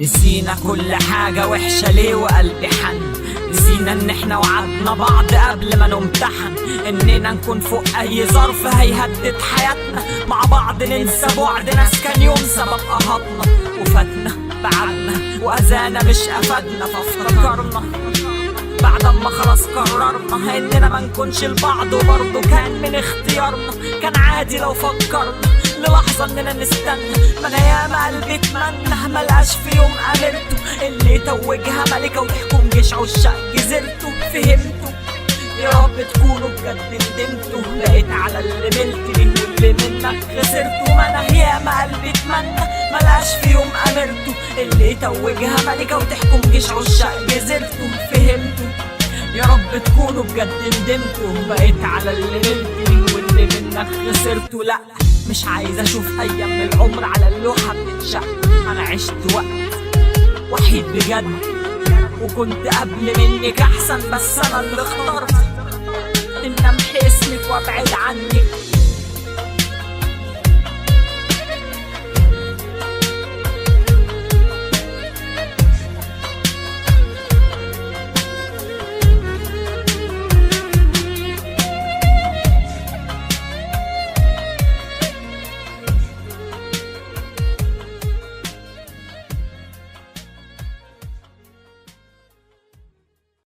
نسينا كل حاجة وحشة ليه وقلبي حن. نسينا ان احنا وعدنا بعض قبل ما نمتحن اننا نكون فوق اي ظرف هيهدد حياتنا مع بعض. ننسى بعد ناس كان يوم سبب قهطنا وفاتنا بعدنا واذانا مش افادنا. فافتكرنا بعد ما خلاص قررنا اننا ما نكونش لبعض وبرضه كان من اختيارنا. كان عادي لو فكرنا للحظة اننا نستنى. ما انا ياما قلبي اتمنى ملقاش في يوم قابلته اللي توجها ملكة وتحكم جيش عشاق جزيرته. فهمته يا رب تكونوا بجد ندمتوا. بقيت على اللي ملت ليه واللي منك خسرته. ما انا ياما قلبي اتمنى ملقاش في يوم قابلته اللي توجها ملكة وتحكم جيش عشاق جزيرته. فهمته يا رب تكونوا بجد ندمتوا. بقيت على اللي ملت ليه واللي منك خسرته. لا مش عايز اشوف ايام العمر على اللوحة بتتشق. انا عشت وقت وحيد بجد وكنت قبل منك احسن، بس انا اللي اخترت ان امحي اسمك وابعد عنك.